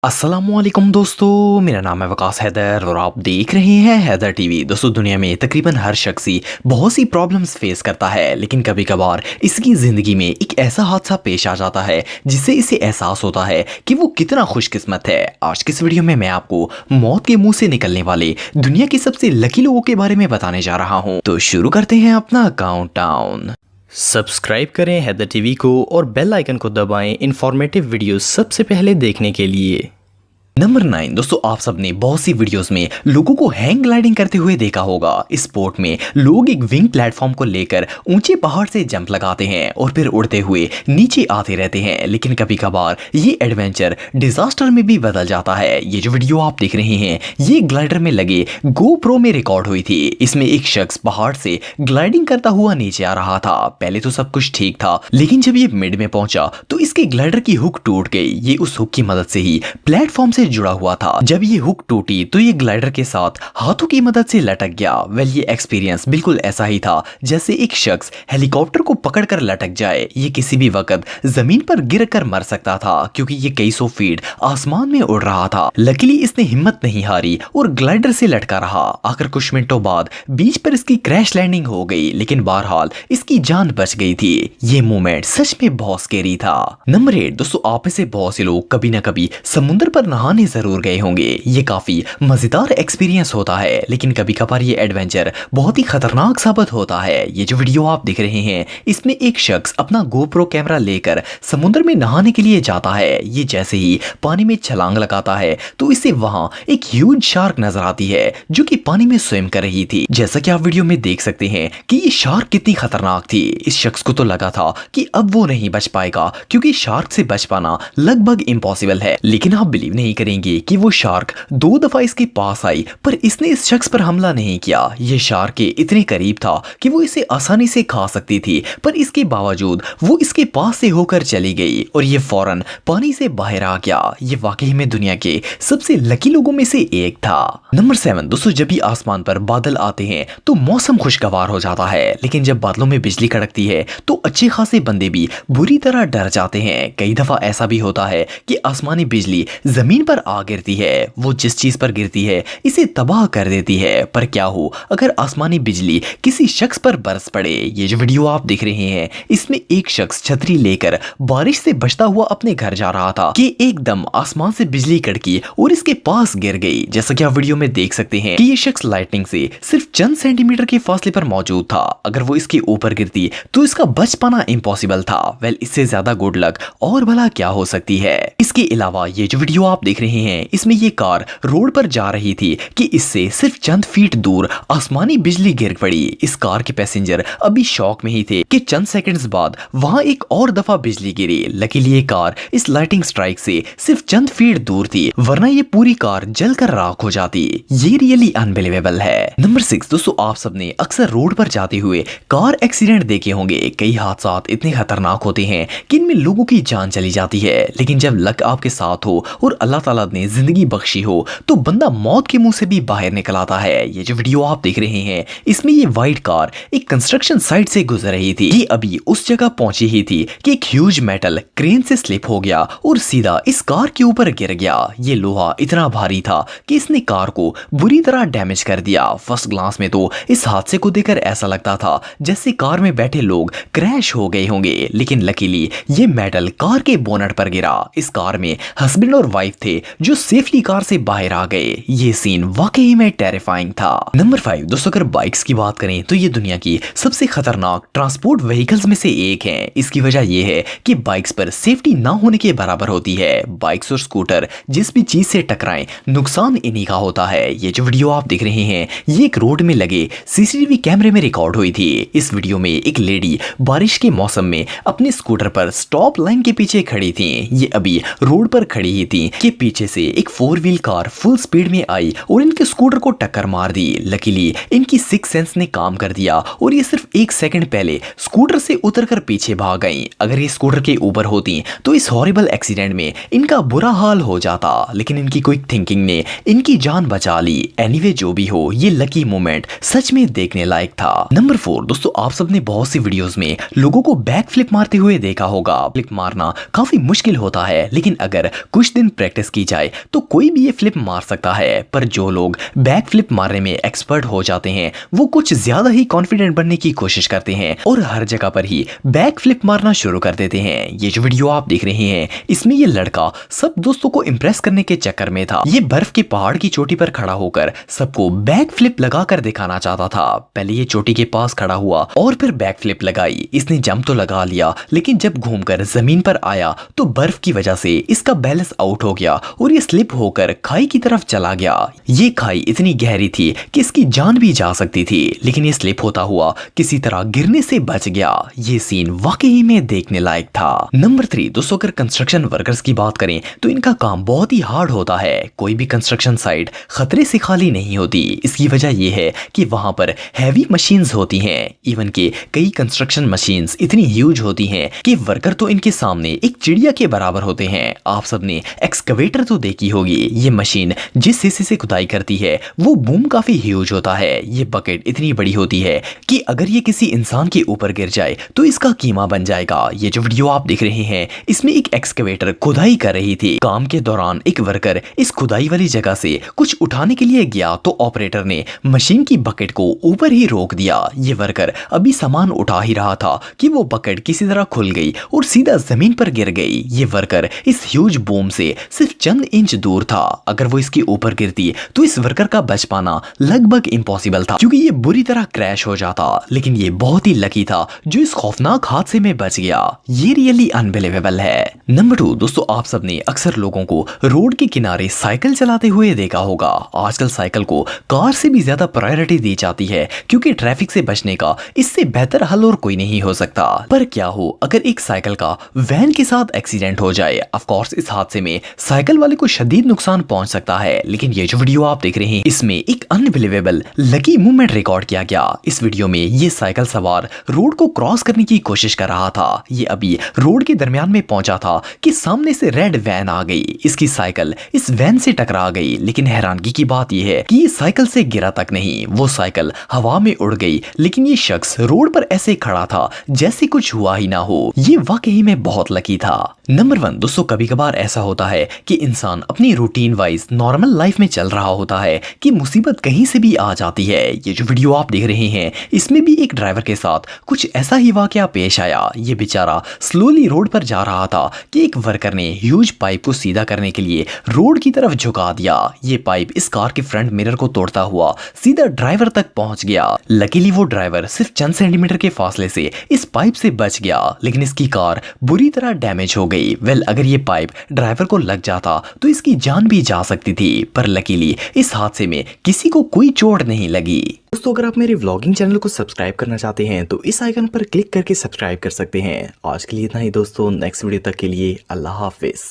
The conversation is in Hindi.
अस्सलामुअलैकुम दोस्तों, मेरा नाम है वकास हैदर और आप देख रहे हैं हैदर टीवी। दोस्तों, दुनिया में तकरीबन हर शख्स ही बहुत सी प्रॉब्लम्स फेस करता है, लेकिन कभी कभार इसकी ज़िंदगी में एक ऐसा हादसा पेश आ जाता है जिससे इसे एहसास होता है कि वो कितना खुशकिस्मत है। आज की इस वीडियो में मैं आपको मौत के मुंह से निकलने वाले दुनिया के सबसे लकी लोगों के बारे में बताने जा रहा हूँ। तो शुरू करते हैं अपना काउंटडाउन। सब्सक्राइब करें हैदर टीवी को और बेल आइकन को दबाएं इन्फॉर्मेटिव वीडियोस सबसे पहले देखने के लिए। नंबर 9 दोस्तों, आप सबने बहुत सी वीडियोस में लोगों को हैंग ग्लाइडिंग करते हुए देखा होगा। इस स्पोर्ट में लोग एक विंग प्लेटफॉर्म को लेकर ऊंचे पहाड़ से जंप लगाते हैं और फिर उड़ते हुए नीचे आते रहते हैं, लेकिन कभी कभार ये एडवेंचर डिजास्टर में भी बदल जाता है। ये जो वीडियो आप देख रहे हैं ये ग्लाइडर में लगे GoPro में रिकॉर्ड हुई थी। इसमें एक शख्स पहाड़ से ग्लाइडिंग करता हुआ नीचे आ रहा था। पहले तो सब कुछ ठीक था, लेकिन जब ये मिड में पहुंचा तो इसके ग्लाइडर की हुक टूट गई। ये उस हुक की मदद से ही प्लेटफॉर्म से जुड़ा हुआ था। जब ये हुक टूटी तो ये ग्लाइडर के साथ हाथों की मदद से लटक गया। वेल, ये एक्सपीरियंस बिल्कुल ऐसा ही था जैसे एक शख्स हेलीकॉप्टर को पकड़कर लटक जाए। ये किसी भी वक्त जमीन पर गिरकर मर सकता था क्योंकि ये कई सौ फीट आसमान में उड़ रहा था। लकीली इसने हिम्मत नहीं हारी और ग्लाइडर से लटका रहा। आखिर कुछ मिनटों बाद बीच पर इसकी क्रैश लैंडिंग हो गई, लेकिन बहरहाल इसकी जान बच गई थी। ये मोमेंट सच में बहुत स्कैरी था। नंबर 8 दोस्तों, आप में से बहुत से लोग कभी ना कभी समुद्र पर नहाने जरूर गए होंगे। ये काफी मजेदार एक्सपीरियंस होता है, लेकिन कभी कभार ये एडवेंचर बहुत ही खतरनाक साबित होता है। ये जो वीडियो आप देख रहे हैं इसमें एक शख्स अपना GoPro कैमरा लेकर समुद्र में नहाने के लिए जाता है। ये जैसे ही पानी में छलांग लगाता है तो इसे वहां एक ह्यूज शार्क नजर आती है जो कि पानी में स्विम कर रही थी। जैसा कि आप वीडियो में देख सकते हैं कि ये शार्क कितनी खतरनाक थी। इस शख्स को तो लगा था कि अब वो नहीं बच पाएगा क्योंकि शार्क से बच पाना लगभग इम्पॉसिबल है। लेकिन आप बिलीव नहीं करेंगे कि वो शार्क 2 दफा इसके पास आई पर इसने इस शख्स पर हमला नहीं किया। ये शार्क के इतने करीब था कि वो इसे आसानी से खा सकती थी, पर इसके बावजूद वो इसके पास से होकर चली गई और ये फौरन पानी से बाहर आ गया। ये वाकई में दुनिया के सबसे लकी लोगों में से एक था। नंबर 7 दोस्तों, जब भी आसमान पर बादल आते हैं तो मौसम खुशगवार हो जाता है, लेकिन जब बादलों में बिजली कड़कती है तो अच्छे खासे बंदे भी बुरी तरह डर जाते हैं। कई दफा ऐसा भी होता है कि आसमानी बिजली जमीन पर आ गिरती है। वो जिस चीज पर गिरती है इसे तबाह कर देती है। पर क्या हो अगर आसमानी बिजली किसी शख्स पर बरस पड़े। ये जो वीडियो आप देख रहे हैं इसमें एक शख्स छतरी लेकर बारिश से बचता हुआ अपने घर जा रहा था कि एकदम आसमान से बिजली कड़की और इसके पास गिर गई। जैसा कि आप वीडियो में देख सकते हैं कि ये शख्स लाइटनिंग से सिर्फ चंद सेंटीमीटर के फासले पर मौजूद था। अगर वो इसके ऊपर गिरती तो इसका बच पाना इम्पॉसिबल था। वेल, इससे ज्यादा गुड लक और भला क्या हो सकती है। इसके अलावा ये जो वीडियो आप देख रहे हैं इसमें ये कार रोड पर जा रही थी कि इससे सिर्फ चंद फीट दूर आसमानी बिजली गिर पड़ी। इस कार के पैसेंजर अभी शॉक में ही थे कि चंद सेकंड्स बाद वहां एक और दफा बिजली गिरी। लकीली ये कार इस लाइटिंग स्ट्राइक से सिर्फ चंद फीट दूर थी, वरना ये पूरी कार जलकर राख हो जाती। ये रियली अनबिलीवेबल है। नंबर 6 दोस्तों, आप सबने अक्सर रोड पर जाते हुए कार एक्सीडेंट देखे होंगे। कई हादसा इतने खतरनाक होते हैं कि इनमें लोगों की जान चली जाती है, लेकिन जब लक आपके साथ हो और अल्लाह ताला ने जिंदगी बख्शी हो तो बंदा मौत के मुंह से भी बाहर निकल आता है। ये जो वीडियो आप देख रहे हैं इसमें ये वाइट कार एक कंस्ट्रक्शन साइट से गुजर रही थी। ये अभी उस जगह पहुंची ही थी कि एक ह्यूज मेटल क्रेन से स्लिप हो गया और सीधा इस कार के ऊपर गिर गया। ये लोहा इतना भारी था कि इसने कार को बुरी तरह डैमेज कर दिया। फर्स्ट ग्लांस में तो इस हादसे को देखकर ऐसा लगता था जैसे कार में बैठे लोग क्रैश हो गए होंगे, लेकिन लकीली ये मेटल कार के बोनट पर गिरा। इस कार में हस्बैंड और वाइफ थे जो सेफली कार से बाहर आ गए। ये सीन वाकई में टेरिफाइंग था। नंबर 5 दोस्तों, अगर बाइक्स की बात करें तो ये दुनिया की सबसे खतरनाक ट्रांसपोर्ट व्हीकल्स में से एक है। इसकी वजह यह है कि बाइक्स पर सेफ्टी ना होने के बराबर होती है। बाइक्स और स्कूटर जिस भी चीज से टकराएं नुकसान इन्हीं का होता है। ये जो वीडियो आप देख रहे हैं ये एक रोड में लगे CCTV कैमरे में रिकॉर्ड हुई थी। इस वीडियो में एक लेडी बारिश के मौसम में अपने स्कूटर पर स्टॉप लाइन के पीछे खड़ी थी। ये अभी रोड पर खड़ी ही थी कि पीछे से एक 4 व्हील कार फुल स्पीड में आई और इनके स्कूटर को टक्कर मार दी। लकीली इनकी सिक्स सेंस ने काम कर दिया और ये सिर्फ 1 सेकंड पहले स्कूटर से उतरकर पीछे भाग गई। अगर ये स्कूटर के ऊपर होती तो इस हॉरिबल एक्सीडेंट में इनका बुरा हाल हो जाता, लेकिन इनकी क्विक थिंकिंग ने इनकी जान बचा ली। एनीवे जो भी हो ये लकी मोमेंट सच में देखने लायक था। नंबर 4 दोस्तों, आप सबने बहुत सी वीडियोस में लोगों को बैक फ्लिप मारते हुए देखा होगा। फ्लिप मारना काफी मुश्किल होता है, लेकिन अगर कुछ दिन प्रैक्टिस की जाए तो कोई भी ये फ्लिप मार सकता है, पर जो लोग बैक फ्लिप मारने में एक्सपर्ट हो जाते हैं वो कुछ ज्यादा ही कॉन्फिडेंट बनने की कोशिश करते हैं और हर जगह पर ही बैक फ्लिप मारना शुरू कर देते हैं। ये जो वीडियो आप देख रहे हैं इसमें ये लड़का सब दोस्तों को इम्प्रेस करने के चक्कर में था। ये बर्फ के पहाड़ की चोटी पर खड़ा होकर सबको बैक फ्लिप लगाकर दिखाना चाहता था। पहले ये चोटी के पास खड़ा हुआ और फिर बैक फ्लिप लगाई। इसने जंप तो लगा लिया, लेकिन जब घूमकर जमीन पर आया तो बर्फ की वजह से इसका बैलेंस आउट हो गया और ये स्लिप होकर खाई की तरफ चला गया। ये खाई इतनी गहरी थी कि इसकी जान भी जा सकती थी, लेकिन ये स्लिप होता हुआ किसी तरह गिरने से बच गया। ये सीन वाकई में देखने लायक था। नंबर 3 दोस्तों, अगर कंस्ट्रक्शन वर्कर्स की बात करें तो इनका काम बहुत ही हार्ड होता है। कोई भी कंस्ट्रक्शन साइट खतरे से खाली नहीं होती। इसकी वजह यह है कि वहां पर हैवी मशीन्स होती हैं। इवन के कई कंस्ट्रक्शन मशीन्स इतनी ह्यूज होती हैं कि वर्कर तो इनके सामने एक चिड़िया के बराबर होते हैं। आप सबने एक्सकवेटर तो देखी होगी। ये मशीन जिस हिस्से से खुदाई करती है वो बूम काफी ह्यूज होता है। ये बकेट इतनी बड़ी होती है कि अगर ये किसी इंसान के ऊपर गिर जाए तो इसका कीमा बन जाएगा। ये जो वीडियो आप देख रहे हैं इसमें एक एक्सकवेटर खुदाई कर रही थी। काम के दौरान एक वर्कर इस खुदाई वाली जगह से कुछ उठाने के लिए गया तो ऑपरेटर ने मशीन की बकेट को ऊपर ही रोक दिया। ये वर्कर अभी सामान उठा ही रहा था कि वो बकेट किसी तरह खुल गई और सीधा जमीन पर गिर गई। ये वर्कर इस ह्यूज बूम से सिर्फ चंद इंच दूर था। अगर वो इसके ऊपर गिरती तो इस वर्कर का बच पाना लगभग इम्पॉसिबल था, क्योंकि ये बुरी तरह क्रैश हो जाता। लेकिन ये बहुत ही लकी था जो इस खौफनाक हादसे में बच गया। ये रियली अनबिलीवेबल है। नंबर 2 दोस्तों, आप सबने अक्सर लोगों को रोड के किनारे साइकिल चलाते हुए देखा होगा। आजकल साइकिल को कार से भी ज्यादा प्रायोरिटी दी जाती है, क्योंकि ट्रैफिक से बचने का इससे बेहतर हल और कोई नहीं हो सकता। पर क्या हो अगर एक साइकिल का वैन के साथ एक्सीडेंट हो जाए? ऑफ कोर्स इस हादसे में साइकिल वाले को शदीद नुकसान पहुंच सकता है, लेकिन ये जो वीडियो आप देख रहे हैं इसमें एक अनबिलीवेबल लकी मूवमेंट रिकॉर्ड किया गया। इस वीडियो में ये साइकिल सवार रोड को क्रॉस करने की कोशिश कर रहा था। ये अभी रोड के दरमियान में पहुंचा था कि सामने से रेड वैन आ गई। इसकी साइकिल इस वैन से टकरा गई, लेकिन हैरानगी की बात यह है कि ये साइकिल से गिरा तक नहीं, वो साइकिल हवा में उड़ गई। लेकिन ये शख्स रोड पर ऐसे खड़ा था जैसे कुछ हुआ ही ना हो। ये वाकई में बहुत लकी था। नंबर 1 दोस्तों, कभी कभार ऐसा होता है कि इंसान अपनी रूटीन वाइज नॉर्मल लाइफ में चल रहा होता है कि मुसीबत कहीं से भी आ जाती है। ये जो वीडियो आप देख रहे हैं इसमें भी एक ड्राइवर के साथ कुछ ऐसा ही वाकया पेश आया। ये बेचारा स्लोली रोड पर जा रहा था कि एक वर्कर ने ह्यूज पाइप को सीधा करने के लिए रोड की तरफ झुका दिया। ये पाइप इस कार के फ्रंट मिरर को तोड़ता हुआ सीधा ड्राइवर तक पहुंच गया। लकीली वो ड्राइवर सिर्फ चंद सेंटीमीटर के फासले से इस पाइप से बच गया, लेकिन इसकी कार बुरी तरह डैमेज हो गई। वेल, अगर ये पाइप ड्राइवर को लग जाता तो इसकी जान भी जा सकती थी, पर लकीली इस हादसे में किसी को कोई चोट नहीं लगी। दोस्तों, अगर आप मेरे व्लॉगिंग चैनल को सब्सक्राइब करना चाहते हैं तो इस आइकन पर क्लिक करके सब्सक्राइब कर सकते हैं। आज के लिए इतना ही दोस्तों, नेक्स्ट वीडियो तक के लिए अल्लाह हाफिज।